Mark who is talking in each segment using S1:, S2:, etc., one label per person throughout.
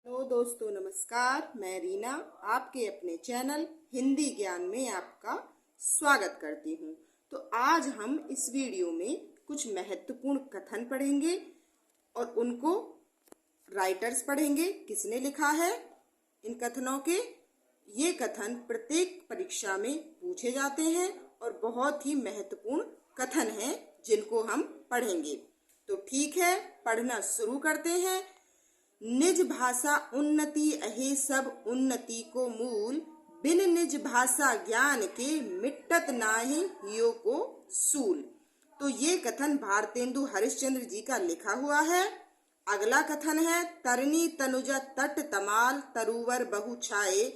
S1: Hello दोस्तों, नमस्कार। मैं रीना आपके अपने चैनल हिंदी ज्ञान में आपका स्वागत करती हूँ। तो आज हम इस वीडियो में कुछ महत्वपूर्ण कथन पढ़ेंगे और उनको राइटर्स पढ़ेंगे, किसने लिखा है इन कथनों के। ये कथन प्रत्येक परीक्षा में पूछे जाते हैं और बहुत ही महत्वपूर्ण कथन हैं जिनको हम पढ़ेंगे। तो ठीक है, पढ़ना शुरू करते हैं। निज भाषा उन्नति अहे सब उन्नति को मूल, बिन निज भाषा ज्ञान के मिटत नाहि हियो को सूल। तो ये कथन भारतेंदु हरिश्चंद्र जी का लिखा हुआ है। अगला कथन है, तरनी तनुजा तट तमाल तरुवर बहु छाए,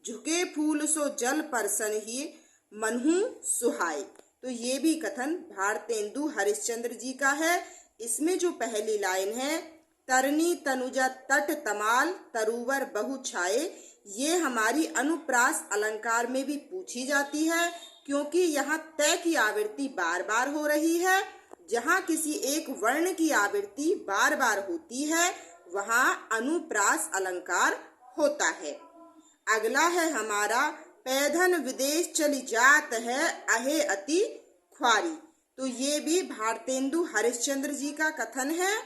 S1: झुके फूल सो जल परसन ही मनहु सुहाए। तो ये भी कथन भारतेंदु हरिश्चंद्र जी का है। इसमें जो पहली लाइन है, तरनी तनुजा तट तमाल तरुवर बहु छाए, ये हमारी अनुप्रास अलंकार में भी पूछी जाती है, क्योंकि यहाँ तय की आवृत्ति बार बार हो रही है। जहाँ किसी एक वर्ण की आवृत्ति बार बार होती है वहाँ अनुप्रास अलंकार होता है। अगला है हमारा, पैधन विदेश चली जात है अहे अति ख्वारी। तो ये भी भारतेंदु हरिश्चंद्र जी का कथन है।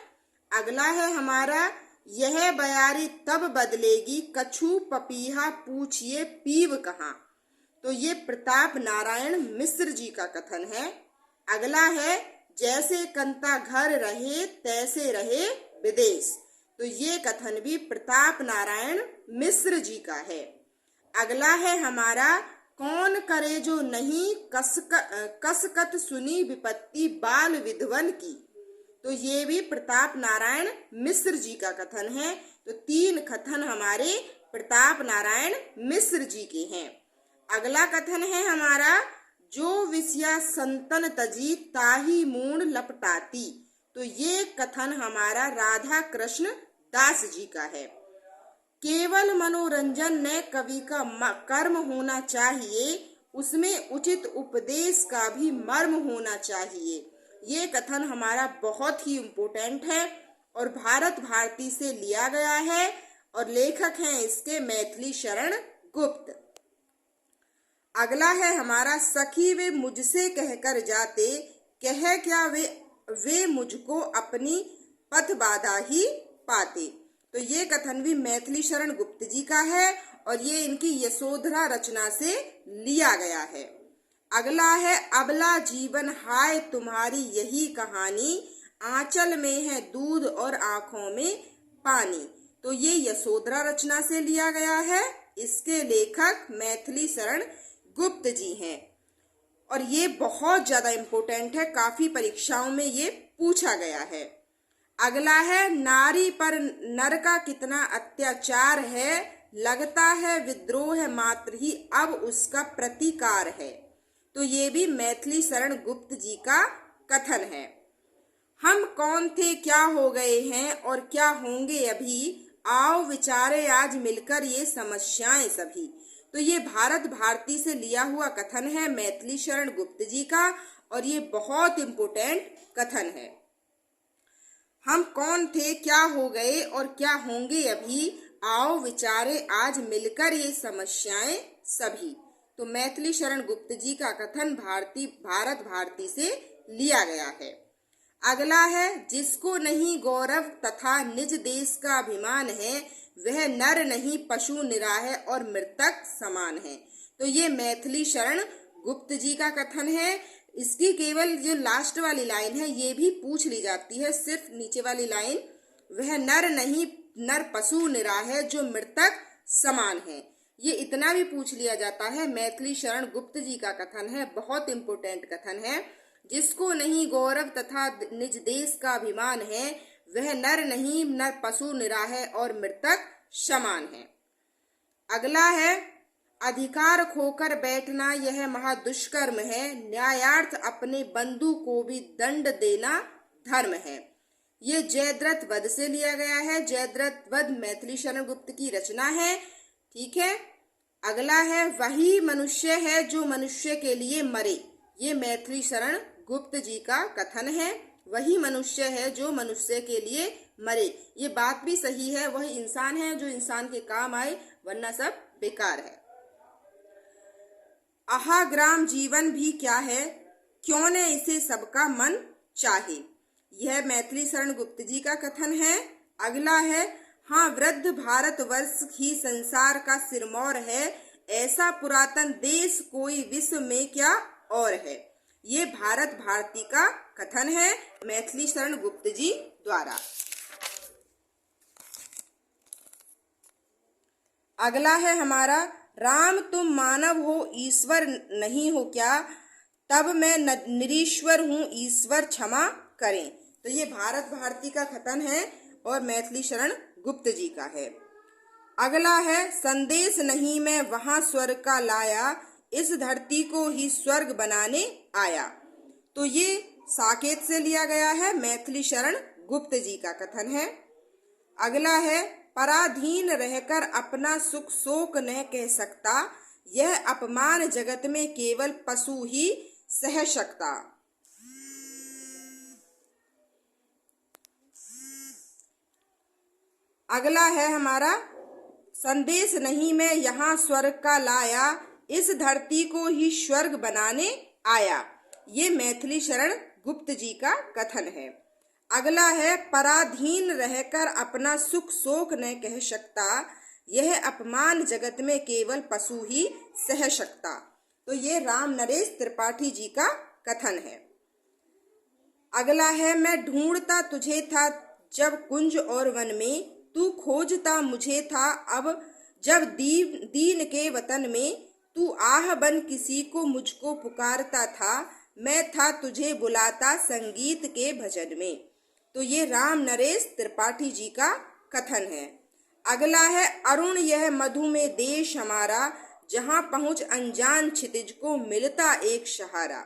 S1: अगला है हमारा, यह बयारी तब बदलेगी कछु पपीहा पूछिए पीव कहाँ। तो ये प्रताप नारायण मिश्र जी का कथन है। अगला है, जैसे कंता घर रहे तैसे रहे विदेश। तो ये कथन भी प्रताप नारायण मिश्र जी का है। अगला है हमारा, कौन करे जो नहीं कसकत सुनी विपत्ति बाल विधवन की। तो ये भी प्रताप नारायण मिश्र जी का कथन है। तो तीन कथन हमारे प्रताप नारायण मिश्र जी के हैं। अगला कथन है हमारा, जो विषया संतन तजी ताही मूण लपटाती। तो ये कथन हमारा राधा कृष्ण दास जी का है। केवल मनोरंजन न कवि का कर्म होना चाहिए, उसमें उचित उपदेश का भी मर्म होना चाहिए। ये कथन हमारा बहुत ही इम्पोर्टेंट है और भारत भारती से लिया गया है और लेखक हैं इसके मैथिली शरण गुप्त। अगला है हमारा, सखी वे मुझसे कहकर जाते, कह क्या वे मुझको अपनी पथ बाधा ही पाते। तो ये कथन भी मैथिली शरण गुप्त जी का है और ये इनकी यशोधरा रचना से लिया गया है। अगला है, अबला जीवन हाय तुम्हारी यही कहानी, आंचल में है दूध और आंखों में पानी। तो ये यशोधरा रचना से लिया गया है। इसके लेखक मैथिली शरण गुप्त जी हैं और ये बहुत ज्यादा इम्पोर्टेंट है, काफी परीक्षाओं में ये पूछा गया है। अगला है, नारी पर नर का कितना अत्याचार है, लगता है विद्रोह मात्र ही अब उसका प्रतिकार है। तो ये भी मैथिली शरण गुप्त जी का कथन है। हम कौन थे क्या हो गए हैं और क्या होंगे अभी, आओ विचारे आज मिलकर ये समस्याएं सभी। तो ये भारत भारती से लिया हुआ कथन है मैथिली शरण गुप्त जी का और ये बहुत इम्पोर्टेंट कथन है। हम कौन थे क्या हो गए और क्या होंगे अभी, आओ विचारे आज मिलकर ये समस्याएं सभी। तो मैथिली शरण गुप्त जी का कथन भारत भारती से लिया गया है। अगला है, जिसको नहीं गौरव तथा निज देश का अभिमान है, वह नर नहीं पशु निराह और मृतक समान है। तो ये मैथिली शरण गुप्त जी का कथन है। इसकी केवल जो लास्ट वाली लाइन है ये भी पूछ ली जाती है, सिर्फ नीचे वाली लाइन, वह नर नहीं नर पशु निराह जो मृतक समान है, ये इतना भी पूछ लिया जाता है। मैथिली शरण गुप्त जी का कथन है, बहुत इंपोर्टेंट कथन है। जिसको नहीं गौरव तथा निज देश का अभिमान है, वह नर नहीं नर पशु निराह और मृतक समान है। अगला है, अधिकार खोकर बैठना यह महादुष्कर्म है, न्यायार्थ अपने बंधु को भी दंड देना धर्म है। ये जयद्रथ वध से लिया गया है। जयद्रथ वध मैथिली शरण गुप्त की रचना है। ठीक है। अगला है, वही मनुष्य है जो मनुष्य के लिए मरे। ये मैथिली शरण गुप्त जी का कथन है। वही मनुष्य है जो मनुष्य के लिए मरे। ये बात भी सही है, वही इंसान है जो इंसान के काम आए, वरना सब बेकार है। आहा ग्राम जीवन भी क्या है, क्यों न इसे सबका मन चाहे। यह मैथिली शरण गुप्त जी का कथन है। अगला है, हाँ वृद्ध भारतवर्ष ही संसार का सिरमौर है, ऐसा पुरातन देश कोई विश्व में क्या और है। ये भारत भारती का कथन है मैथिली शरण गुप्त जी द्वारा। अगला है हमारा, राम तुम मानव हो ईश्वर नहीं हो क्या, तब मैं निरीश्वर हूँ ईश्वर क्षमा करें। तो ये भारत भारती का कथन है और मैथिली शरण गुप्त जी का है। अगला है, संदेश नहीं मैं वहां स्वर्ग का लाया, इस धरती को ही स्वर्ग बनाने आया। तो ये साकेत से लिया गया है, मैथिली शरण गुप्त जी का कथन है। अगला है, पराधीन रहकर अपना सुख शोक न कह सकता, यह अपमान जगत में केवल पशु ही सह सकता। अगला है हमारा, संदेश नहीं मैं यहाँ स्वर्ग का लाया, इस धरती को ही स्वर्ग बनाने आया। ये मैथिली शरण गुप्त जी का कथन है। अगला है, पराधीन रहकर अपना सुख शोक न कह सकता, यह अपमान जगत में केवल पशु ही सह सकता। तो ये राम नरेश त्रिपाठी जी का कथन है। अगला है, मैं ढूंढता तुझे था जब कुंज और वन में, तू खोजता मुझे था अब जब दीन के वतन में, तू आह बन किसी को मुझको पुकारता था, मैं था तुझे बुलाता संगीत के भजन में। तो ये राम नरेश त्रिपाठी जी का कथन है। अगला है, अरुण यह मधु में देश हमारा, जहां पहुंच अनजान क्षितिज को मिलता एक सहारा।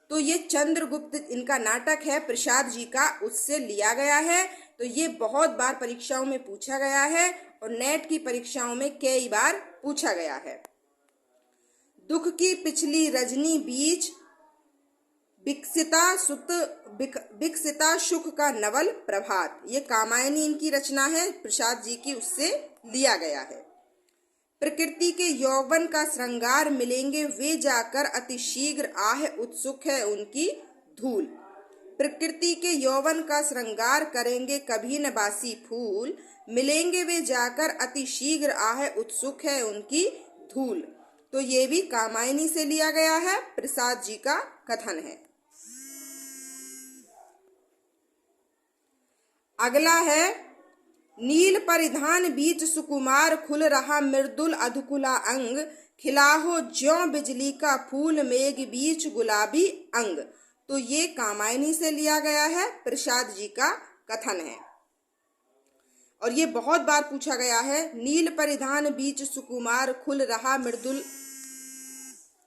S1: तो ये चंद्रगुप्त इनका नाटक है प्रसाद जी का, उससे लिया गया है। तो ये बहुत बार परीक्षाओं में पूछा गया है और नेट की परीक्षाओं में कई बार पूछा गया है। दुख की पिछली रजनी बीच विकसिता सुख का नवल प्रभात। ये कामायनी इनकी रचना है प्रसाद जी की, उससे लिया गया है। प्रकृति के यौवन का श्रृंगार मिलेंगे वे जाकर, अति शीघ्र आह उत्सुक है उनकी धूल। प्रकृति के यौवन का श्रृंगार करेंगे कभी न बासी फूल, मिलेंगे वे जाकर अति शीघ्र आह उत्सुक है उनकी धूल। तो ये भी कामायनी से लिया गया है, प्रसाद जी का कथन है। अगला है, नील परिधान बीच सुकुमार खुल रहा मृदुल अधकुला अंग, खिलाहो ज्यों बिजली का फूल मेघ बीच गुलाबी अंग। तो ये कामायनी से लिया गया है, प्रसाद जी का कथन है और ये बहुत बार पूछा गया है। नील परिधान बीच सुकुमार खुल रहा मृदुल